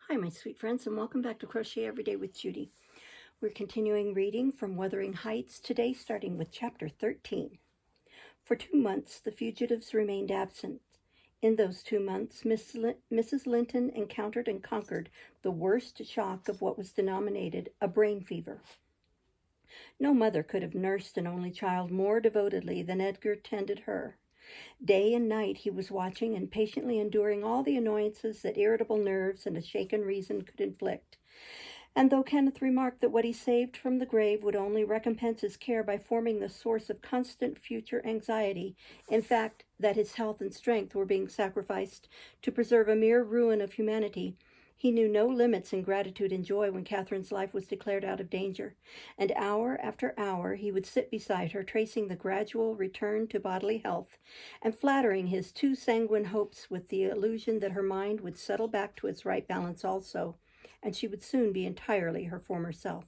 Hi, my sweet friends, and welcome back to Crochet Every Day with Judy. We're continuing reading from Wuthering Heights, today starting with Chapter 13. For 2 months, the fugitives remained absent. In those 2 months, Mrs. Linton encountered and conquered the worst shock of what was denominated a brain fever. No mother could have nursed an only child more devotedly than Edgar tended her. Day and night he was watching and patiently enduring all the annoyances that irritable nerves and a shaken reason could inflict. And though Kenneth remarked that what he saved from the grave would only recompense his care by forming the source of constant future anxiety, in fact, that his health and strength were being sacrificed to preserve a mere ruin of humanity, he knew no limits in gratitude and joy when Catherine's life was declared out of danger, and hour after hour he would sit beside her, tracing the gradual return to bodily health, and flattering his too sanguine hopes with the illusion that her mind would settle back to its right balance also, and she would soon be entirely her former self.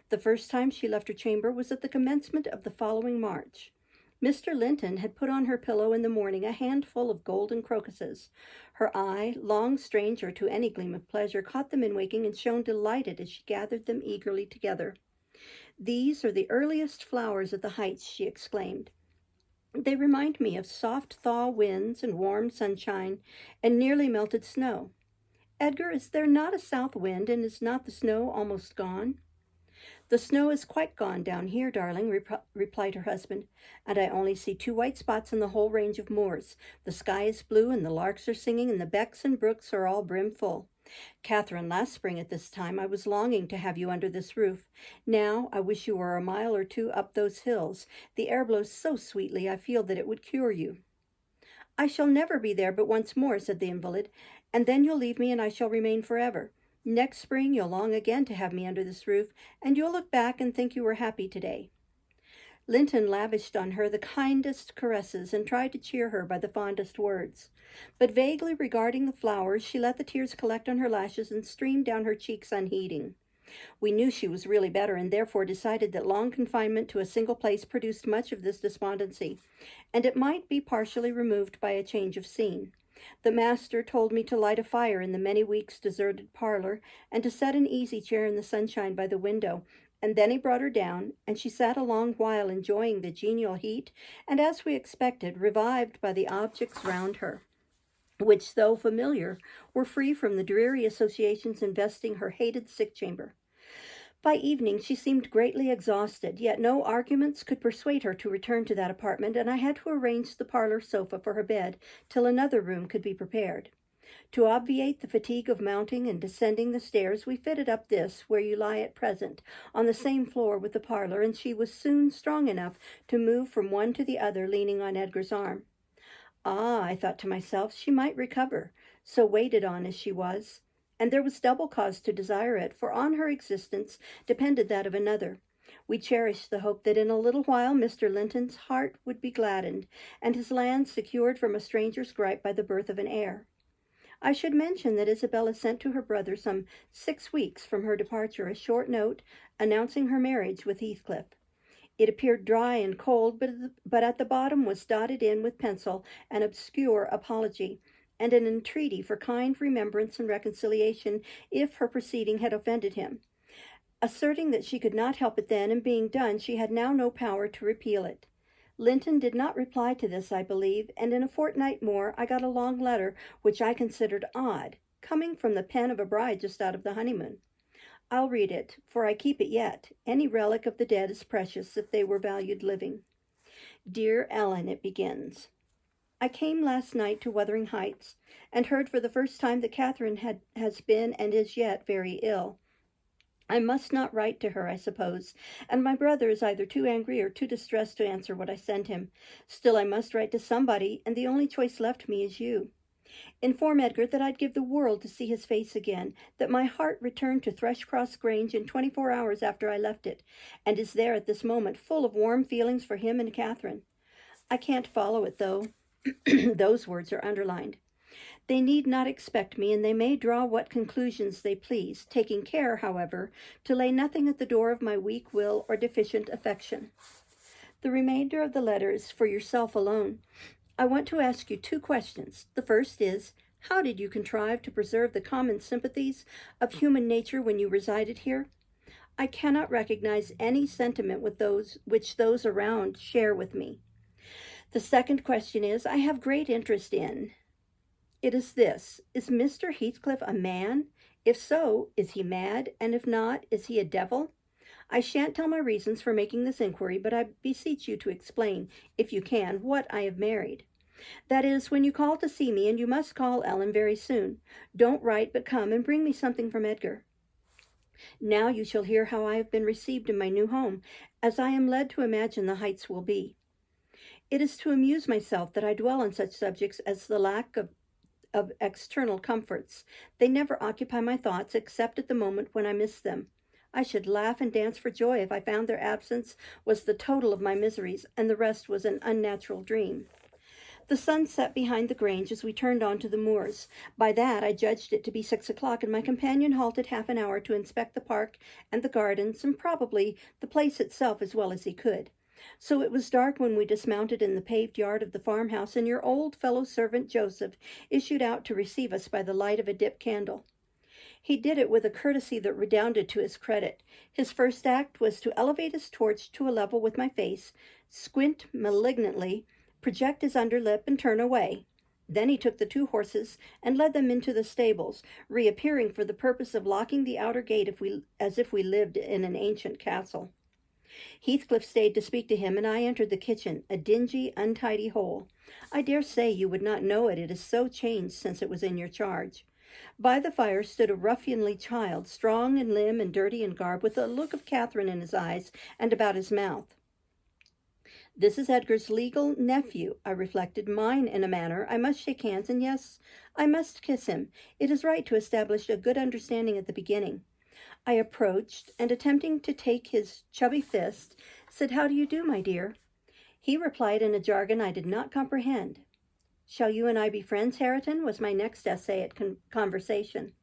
The first time she left her chamber was at the commencement of the following March. Mr. Linton had put on her pillow in the morning a handful of golden crocuses. Her eye, long stranger to any gleam of pleasure, caught them in waking and shone delighted as she gathered them eagerly together. "These are the earliest flowers of the Heights," she exclaimed. "They remind me of soft thaw winds and warm sunshine and nearly melted snow. Edgar, is there not a south wind, and is not the snow almost gone?" "The snow is quite gone down here, darling," replied her husband, "and I only see 2 white spots in the whole range of moors. The sky is blue, and the larks are singing, and the becks and brooks are all brimful. Catherine, last spring at this time I was longing to have you under this roof. Now I wish you were a mile or 2 up those hills. The air blows so sweetly I feel that it would cure you." "I shall never be there but once more," said the invalid, "and then you'll leave me and I shall remain forever. Next spring you'll long again to have me under this roof, and you'll look back and think you were happy today." Linton lavished on her the kindest caresses and tried to cheer her by the fondest words. But vaguely regarding the flowers, she let the tears collect on her lashes and stream down her cheeks unheeding. We knew she was really better, and therefore decided that long confinement to a single place produced much of this despondency, and it might be partially removed by a change of scene. The master told me to light a fire in the many weeks deserted parlor, and to set an easy-chair in the sunshine by the window, and then he brought her down, and she sat a long while enjoying the genial heat, and, as we expected, revived by the objects round her, which, though familiar, were free from the dreary associations investing her hated sick-chamber. By evening she seemed greatly exhausted, yet no arguments could persuade her to return to that apartment, and I had to arrange the parlor sofa for her bed till another room could be prepared. To obviate the fatigue of mounting and descending the stairs, we fitted up this, where you lie at present, on the same floor with the parlor, and she was soon strong enough to move from one to the other, leaning on Edgar's arm. Ah, I thought to myself, she might recover, so waited on as she was. And there was double cause to desire it, for on her existence depended that of another. We cherished the hope that in a little while Mr. Linton's heart would be gladdened, and his land secured from a stranger's gripe by the birth of an heir. I should mention that Isabella sent to her brother some 6 weeks from her departure a short note announcing her marriage with Heathcliff. It appeared dry and cold, but at the bottom was dotted in with pencil an obscure apology, and an entreaty for kind remembrance and reconciliation if her proceeding had offended him, asserting that she could not help it then, and being done, she had now no power to repeal it. Linton did not reply to this, I believe, and in a fortnight more I got a long letter which I considered odd, coming from the pen of a bride just out of the honeymoon. I'll read it, for I keep it yet. Any relic of the dead is precious if they were valued living. "Dear Ellen," it begins. "I came last night to Wuthering Heights, and heard for the first time that Catherine has been and is yet very ill. I must not write to her, I suppose, and my brother is either too angry or too distressed to answer what I send him. Still, I must write to somebody, and the only choice left me is you. Inform Edgar that I'd give the world to see his face again, that my heart returned to Thrushcross Grange in 24 hours after I left it, and is there at this moment full of warm feelings for him and Catherine. I can't follow it, though." Those words are underlined. "They need not expect me, and they may draw what conclusions they please, taking care, however, to lay nothing at the door of my weak will or deficient affection." The remainder of the letter is for yourself alone. I want to ask you 2 questions. The first is, How did you contrive to preserve the common sympathies of human nature when you resided here? I cannot recognize any sentiment with which those around share with me. The second question is, I have great interest in. It is this: is Mr. Heathcliff a man? If so, is he mad? And if not, is he a devil? I shan't tell my reasons for making this inquiry, but I beseech you to explain, if you can, what I have married. That is, when you call to see me, and you must call, Ellen, very soon. Don't write, but come and bring me something from Edgar. Now you shall hear how I have been received in my new home, as I am led to imagine the Heights will be. It is to amuse myself that I dwell on such subjects as the lack of external comforts. They never occupy my thoughts except at the moment when I miss them. I should laugh and dance for joy if I found their absence was the total of my miseries, and the rest was an unnatural dream. The sun set behind the grange as we turned on to the moors. By that I judged it to be 6 o'clock, and my companion halted half an hour to inspect the park and the gardens, and probably the place itself as well as he could. So it was dark when we dismounted in the paved yard of the farmhouse, and your old fellow servant Joseph issued out to receive us by the light of a dip candle. He did it with a courtesy that redounded to his credit. His first act was to elevate his torch to a level with my face, squint malignantly, project his underlip, and turn away. Then he took the 2 horses and led them into the stables, reappearing for the purpose of locking the outer gate as if we lived in an ancient castle. Heathcliff stayed to speak to him, and I entered the kitchen, a dingy, untidy hole. I dare say you would not know it is so changed since it was in your charge. By the fire stood a ruffianly child, strong in limb and dirty in garb, with a look of Catherine in his eyes and about his mouth. This is Edgar's legal nephew, I reflected, mine in a manner. I must shake hands, and yes, I must kiss him. It is right to establish a good understanding at the beginning. I approached, and attempting to take his chubby fist, said, "How do you do, my dear?" He replied in a jargon I did not comprehend. "Shall you and I be friends, Hareton?" was my next essay at conversation.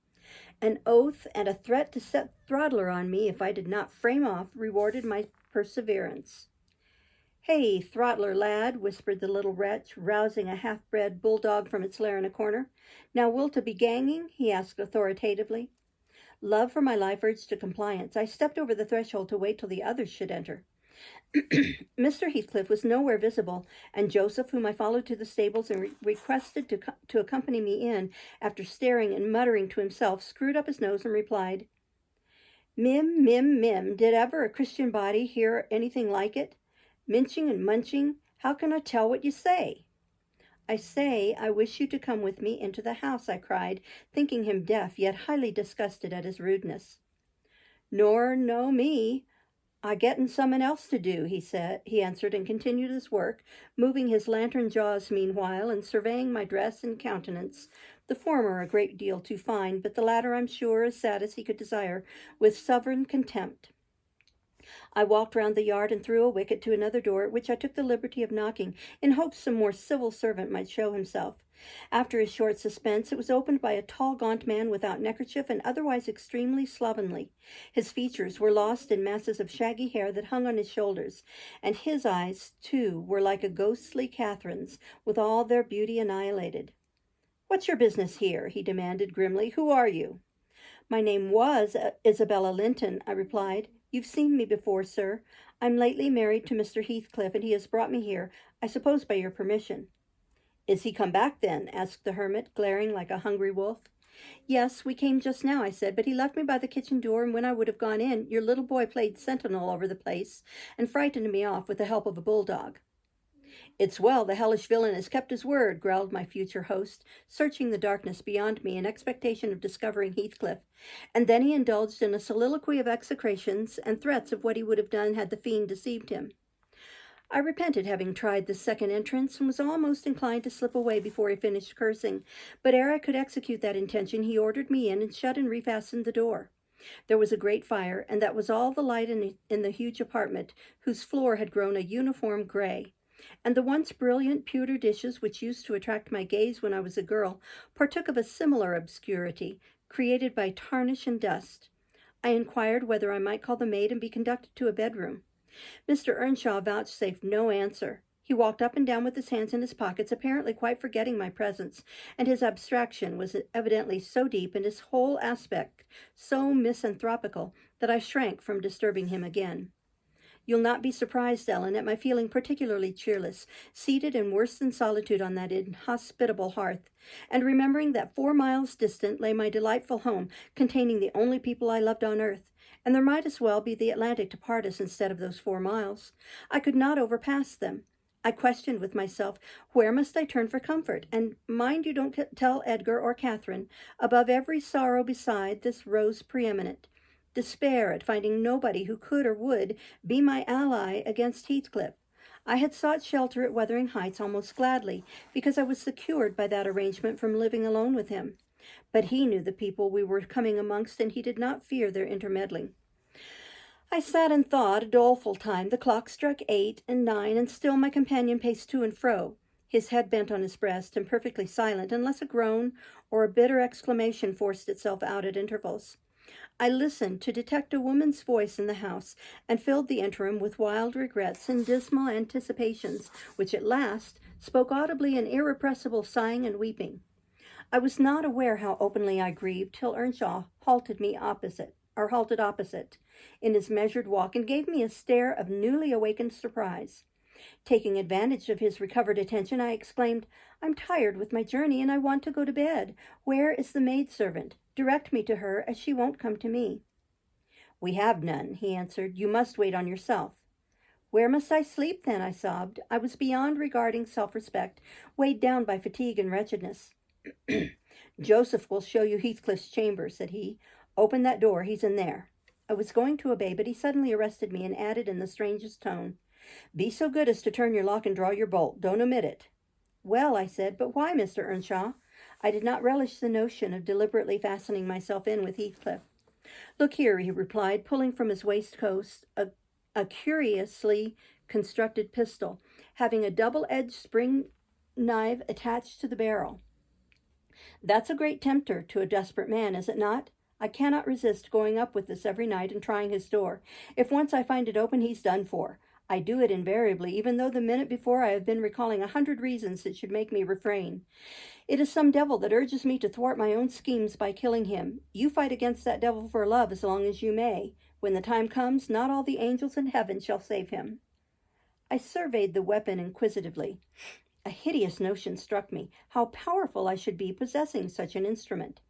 An oath and a threat to set Throttler on me if I did not frame off rewarded my perseverance. "Hey, Throttler, lad," whispered the little wretch, rousing a half-bred bulldog from its lair in a corner. "Now wilt be ganging?" he asked authoritatively. Love for my life urged to compliance. I stepped over the threshold to wait till the others should enter. Mr. Heathcliff was nowhere visible, and Joseph, whom I followed to the stables and requested to accompany me in, after staring and muttering to himself, screwed up his nose and replied, "Mim, mim, mim, did ever a Christian body hear anything like it? Minching and munching, how can I tell what you say?" "I say, I wish you to come with me into the house," I cried, thinking him deaf, yet highly disgusted at his rudeness. "Nor no me. I gettin' summin' else to do," he answered, and continued his work, moving his lantern jaws meanwhile, and surveying my dress and countenance, the former a great deal too fine, but the latter, I'm sure, as sad as he could desire, with sovereign contempt. I walked round the yard and through a wicket to another door, at which I took the liberty of knocking, in hopes some more civil servant might show himself. After a short suspense, it was opened by a tall, gaunt man without neckerchief and otherwise extremely slovenly. His features were lost in masses of shaggy hair that hung on his shoulders, and his eyes, too, were like a ghostly Catherine's, with all their beauty annihilated. "What's your business here?" he demanded grimly. "Who are you?" "My name was Isabella Linton," I replied. "You've seen me before, sir. I'm lately married to Mr. Heathcliff, and he has brought me here, I suppose by your permission." "Is he come back, then?" asked the hermit, glaring like a hungry wolf. "Yes, we came just now," I said, "but he left me by the kitchen door, and when I would have gone in, your little boy played sentinel over the place and frightened me off with the help of a bulldog." "It's well the hellish villain has kept his word," growled my future host, searching the darkness beyond me in expectation of discovering Heathcliff, and then he indulged in a soliloquy of execrations and threats of what he would have done had the fiend deceived him. I repented having tried this second entrance, and was almost inclined to slip away before he finished cursing, but ere I could execute that intention, he ordered me in and shut and refastened the door. There was a great fire, and that was all the light in the huge apartment, whose floor had grown a uniform gray, and the once brilliant pewter dishes which used to attract my gaze when I was a girl partook of a similar obscurity, created by tarnish and dust. I inquired whether I might call the maid and be conducted to a bedroom. Mr. Earnshaw vouchsafed no answer. He walked up and down with his hands in his pockets, apparently quite forgetting my presence, and his abstraction was evidently so deep and his whole aspect so misanthropical that I shrank from disturbing him again. You'll not be surprised, Ellen, at my feeling particularly cheerless, seated in worse than solitude on that inhospitable hearth, and remembering that 4 miles distant lay my delightful home, containing the only people I loved on earth, and there might as well be the Atlantic to part us instead of those 4 miles. I could not overpass them. I questioned with myself, where must I turn for comfort? And mind you don't tell Edgar or Catherine. Above every sorrow beside, this rose preeminent. Despair at finding nobody who could or would be my ally against Heathcliff. I had sought shelter at Wuthering Heights almost gladly, because I was secured by that arrangement from living alone with him. But he knew the people we were coming amongst, and he did not fear their intermeddling. I sat and thought, a doleful time. The clock struck 8 and 9, and still my companion paced to and fro, his head bent on his breast, and perfectly silent, unless a groan or a bitter exclamation forced itself out at intervals. I listened to detect a woman's voice in the house, and filled the interim with wild regrets and dismal anticipations, which at last spoke audibly in irrepressible sighing and weeping. I was not aware how openly I grieved till Earnshaw halted opposite in his measured walk, and gave me a stare of newly awakened surprise. Taking advantage of his recovered attention, I exclaimed, "I'm tired with my journey, and I want to go to bed. Where is the maidservant? Direct me to her, as she won't come to me." "We have none," he answered. "You must wait on yourself." "Where must I sleep, then?" I sobbed. I was beyond regarding self-respect, weighed down by fatigue and wretchedness. "Joseph will show you Heathcliff's chamber," said he. "Open that door. He's in there." I was going to obey, but he suddenly arrested me and added in the strangest tone, "Be so good as to turn your lock and draw your bolt. Don't omit it." "Well," I said, "but why, Mr. Earnshaw?" I did not relish the notion of deliberately fastening myself in with Heathcliff. "Look here," he replied, pulling from his waistcoat a curiously constructed pistol, having a double-edged spring knife attached to the barrel. "That's a great tempter to a desperate man, is it not? I cannot resist going up with this every night and trying his door. If once I find it open, he's done for. I do it invariably, even though the minute before I have been recalling 100 reasons that should make me refrain. It is some devil that urges me to thwart my own schemes by killing him. You fight against that devil for love as long as you may. When the time comes, not all the angels in heaven shall save him." I surveyed the weapon inquisitively. A hideous notion struck me, how powerful I should be possessing such an instrument.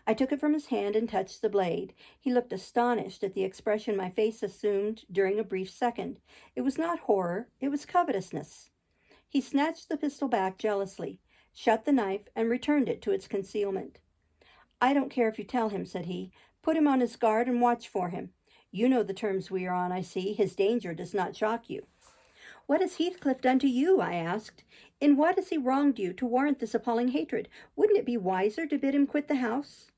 I took it from his hand and touched the blade. He looked astonished at the expression my face assumed during a brief second. It was not horror, it was covetousness. He snatched the pistol back jealously, shut the knife, and returned it to its concealment. "I don't care if you tell him," said he. "Put him on his guard and watch for him. You know the terms we are on, I see. His danger does not shock you." "What has Heathcliff done to you?" I asked. "In what has he wronged you to warrant this appalling hatred? Wouldn't it be wiser to bid him quit the house?"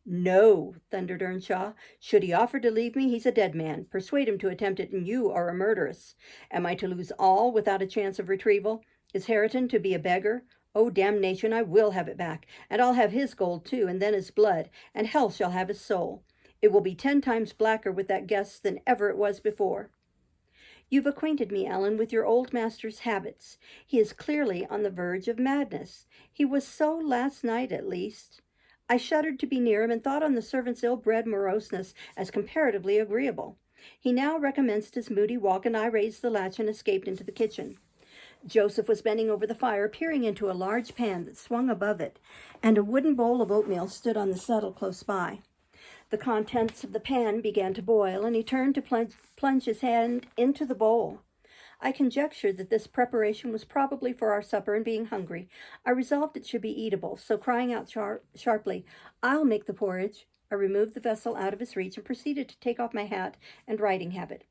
"No," thundered Earnshaw. "Should he offer to leave me, he's a dead man. Persuade him to attempt it, and you are a murderess. Am I to lose all without a chance of retrieval? Is Hareton to be a beggar? Oh, damnation, I will have it back, and I'll have his gold too, and then his blood, and hell shall have his soul. It will be 10 times blacker with that guest than ever it was before." "You've acquainted me, Ellen, with your old master's habits. He is clearly on the verge of madness. He was so last night, at least." I shuddered to be near him, and thought on the servant's ill-bred moroseness as comparatively agreeable. He now recommenced his moody walk, and I raised the latch and escaped into the kitchen. Joseph was bending over the fire, peering into a large pan that swung above it, and a wooden bowl of oatmeal stood on the settle close by. The contents of the pan began to boil, and he turned to plunge his hand into the bowl. I conjectured that this preparation was probably for our supper, and being hungry, I resolved it should be eatable, so crying out sharply, "I'll make the porridge," I removed the vessel out of his reach and proceeded to take off my hat and riding habit.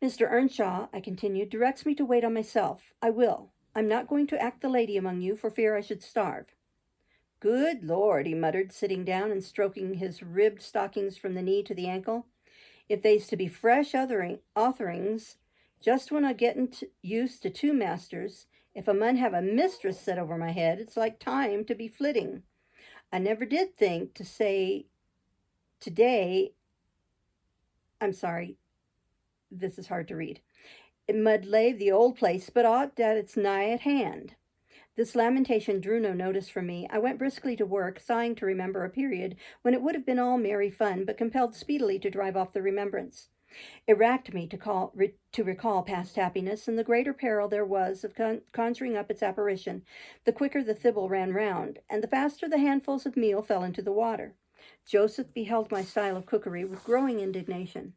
"Mr. Earnshaw," I continued, "directs me to wait on myself. I will. I'm not going to act the lady among you for fear I should starve." "Good Lord," he muttered, sitting down and stroking his ribbed stockings from the knee to the ankle. "If they's to be fresh offerings, just when I get used to 2 masters, if I mun have a mistress set over my head, it's like time to be flitting. I never did think to say today, I'm sorry, this is hard to read. It mud lave the old place, but aught that it's nigh at hand. This lamentation drew no notice from me. I went briskly to work, sighing to remember a period when it would have been all merry fun, but compelled speedily to drive off the remembrance. It racked me to recall past happiness, and the greater peril there was of conjuring up its apparition, the quicker the thimble ran round, and the faster the handfuls of meal fell into the water. Joseph beheld my style of cookery with growing indignation.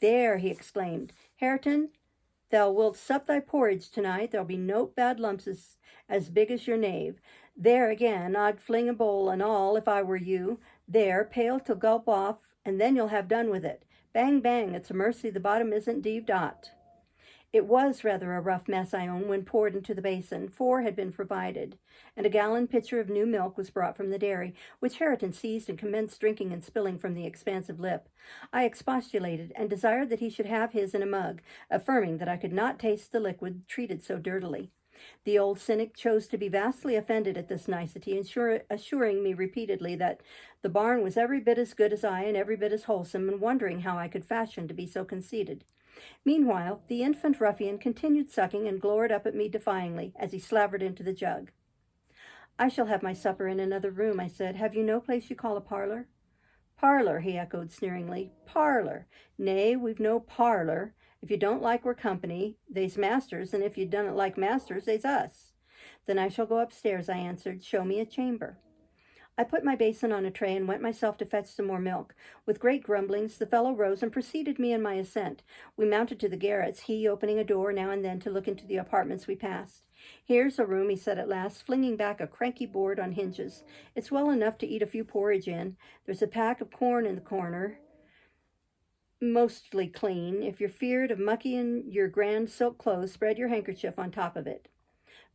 "There," he exclaimed, "Hareton, thou wilt sup thy porridge tonight. There'll be no bad lumps as big as your knave. There again, I'd fling a bowl and all if I were you. There, pail to gulp off, and then you'll have done with it. Bang, bang, it's a mercy the bottom isn't deaved out." It was rather a rough mess, I own, when poured into the basin. 4 had been provided, and a gallon pitcher of new milk was brought from the dairy, which Hareton seized and commenced drinking and spilling from the expansive lip. I expostulated, and desired that he should have his in a mug, affirming that I could not taste the liquid treated so dirtily. The old cynic chose to be vastly offended at this nicety, assuring me repeatedly that the barn was every bit as good as I and every bit as wholesome, and wondering how I could fashion to be so conceited. Meanwhile, the infant ruffian continued sucking and glowered up at me defyingly as he slavered into the jug. "I shall have my supper in another room," I said. "Have you no place you call a parlor?" "Parlor," he echoed sneeringly. "Parlor. Nay, we've no parlor. If you don't like we're company, they's masters, and if you don't like masters, they's us." "Then I shall go upstairs," I answered. "Show me a chamber." I put my basin on a tray and went myself to fetch some more milk. With great grumblings, the fellow rose and preceded me in my ascent. We mounted to the garrets, he opening a door now and then to look into the apartments we passed. "Here's a room," he said at last, flinging back a cranky board on hinges. "It's well enough to eat a few porridge in. There's a pack of corn in the corner, mostly clean. If you're feared of mucking your grand silk clothes, spread your handkerchief on top of it."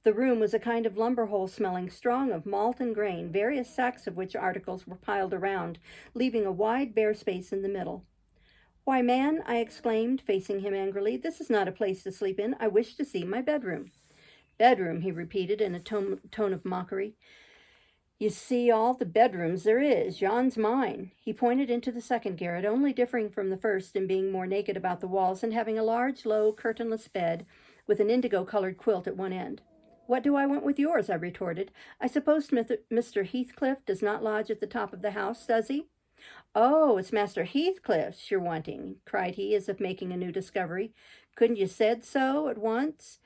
The room was a kind of lumber hole smelling strong of malt and grain, various sacks of which articles were piled around, leaving a wide bare space in the middle. "Why, man," I exclaimed, facing him angrily, "this is not a place to sleep in. I wish to see my bedroom." "Bedroom," he repeated in a tone of mockery. "You see all the bedrooms there is. Yon's mine." He pointed into the second garret, only differing from the first in being more naked about the walls and having a large, low, curtainless bed with an indigo-colored quilt at one end. "What do I want with yours?" I retorted. "I suppose Mr. Heathcliff does not lodge at the top of the house, does he?" "Oh, it's Master Heathcliff's you're wanting," cried he, as if making a new discovery. "Couldn't you said so at once?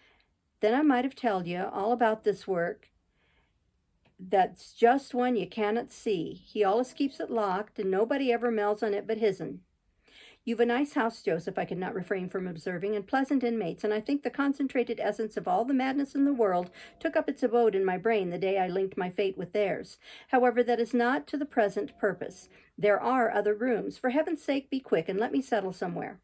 Then I might have told you all about this work. That's just one you cannot see. He allus keeps it locked, and nobody ever mells on it but his'n." "You've a nice house, Joseph," I could not refrain from observing, "and pleasant inmates, and I think the concentrated essence of all the madness in the world took up its abode in my brain the day I linked my fate with theirs. However, that is not to the present purpose. There are other rooms. For heaven's sake, be quick, and let me settle somewhere."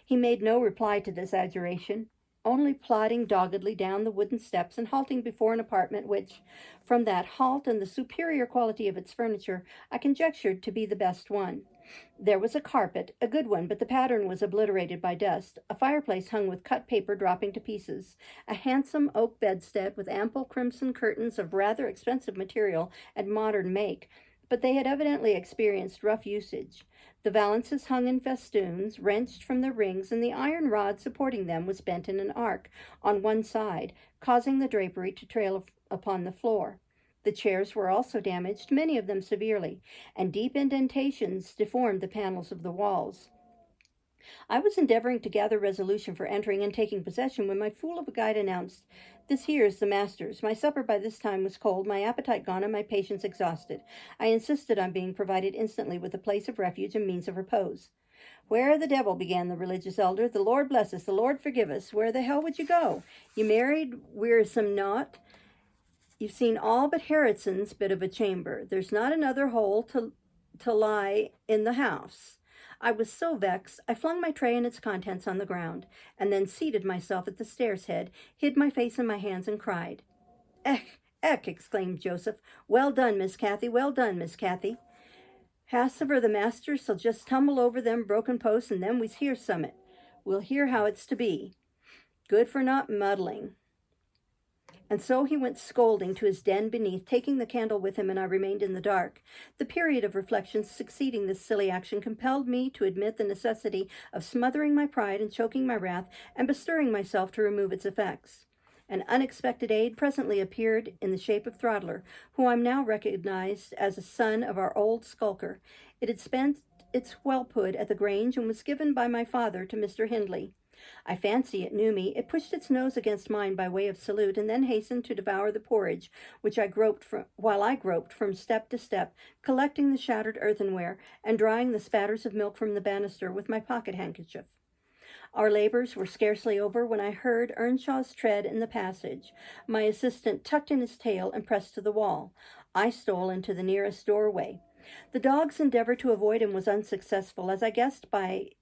He made no reply to this adjuration, only plodding doggedly down the wooden steps and halting before an apartment which, from that halt and the superior quality of its furniture, I conjectured to be the best one. There was a carpet, a good one, but the pattern was obliterated by dust, a fireplace hung with cut paper dropping to pieces, a handsome oak bedstead with ample crimson curtains of rather expensive material and modern make, but they had evidently experienced rough usage. The valances hung in festoons, wrenched from their rings, and the iron rod supporting them was bent in an arc on one side, causing the drapery to trail upon the floor. The chairs were also damaged, many of them severely, and deep indentations deformed the panels of the walls. I was endeavoring to gather resolution for entering and taking possession when my fool of a guide announced, "This here's the master's." My supper by this time was cold, my appetite gone, and my patience exhausted. I insisted on being provided instantly with a place of refuge and means of repose. "Where the devil," began the religious elder, "the Lord bless us, the Lord forgive us, where the hell would you go? You married wearisome naught. You've seen all but Harrison's bit of a chamber. There's not another hole to lie in the house." I was so vexed, I flung my tray and its contents on the ground, and then seated myself at the stairs head, hid my face in my hands, and cried. "Ech, ech," exclaimed Joseph. "Well done, Miss Cathy, well done, Miss Cathy. Hassiver the masters'll just tumble over them broken posts, and then we hear summat. We'll hear how it's to be. Good for not muddling." And so he went scolding to his den beneath, taking the candle with him, and I remained in the dark. The period of reflection succeeding this silly action compelled me to admit the necessity of smothering my pride and choking my wrath, and bestirring myself to remove its effects. An unexpected aid presently appeared in the shape of Throttler, who I now recognized as a son of our old skulker. It had spent its whelphood at the Grange, and was given by my father to Mr. Hindley. I fancy it knew me. It pushed its nose against mine by way of salute, and then hastened to devour the porridge, while I groped from step to step, collecting the shattered earthenware, and drying the spatters of milk from the banister with my pocket handkerchief. Our labors were scarcely over when I heard Earnshaw's tread in the passage. My assistant tucked in his tail and pressed to the wall. I stole into the nearest doorway. The dog's endeavor to avoid him was unsuccessful, as I guessed by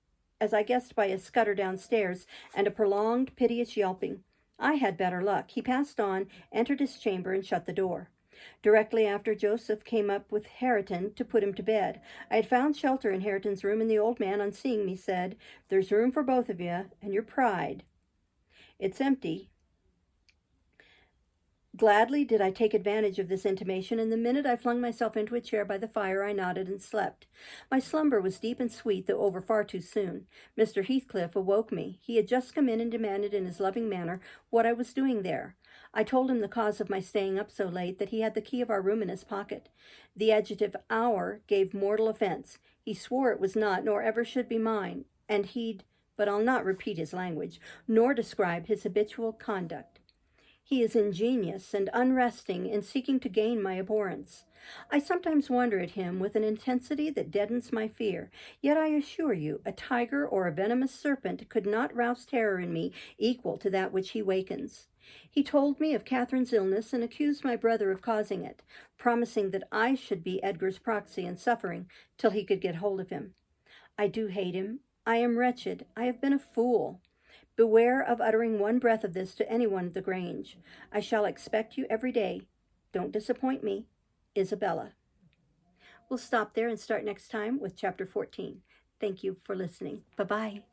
a scutter downstairs and a prolonged, piteous yelping. I had better luck. He passed on, entered his chamber, and shut the door. Directly after, Joseph came up with Hareton to put him to bed. I had found shelter in Hareton's room, and the old man, on seeing me, said, "There's room for both of you, and your pride. It's empty." Gladly did I take advantage of this intimation, and the minute I flung myself into a chair by the fire, I nodded and slept. My slumber was deep and sweet, though over far too soon. Mr. Heathcliff awoke me. He had just come in and demanded in his loving manner what I was doing there. I told him the cause of my staying up so late, that he had the key of our room in his pocket. The adjective "our" gave mortal offense. He swore it was not, nor ever should be mine, but I'll not repeat his language, nor describe his habitual conduct. He is ingenious and unresting in seeking to gain my abhorrence. I sometimes wonder at him with an intensity that deadens my fear, yet I assure you a tiger or a venomous serpent could not rouse terror in me equal to that which he wakens. He told me of Catherine's illness and accused my brother of causing it, promising that I should be Edgar's proxy in suffering till he could get hold of him. I do hate him. I am wretched. I have been a fool. Beware of uttering one breath of this to anyone at the Grange. I shall expect you every day. Don't disappoint me. Isabella. We'll stop there and start next time with Chapter 14. Thank you for listening. Bye-bye.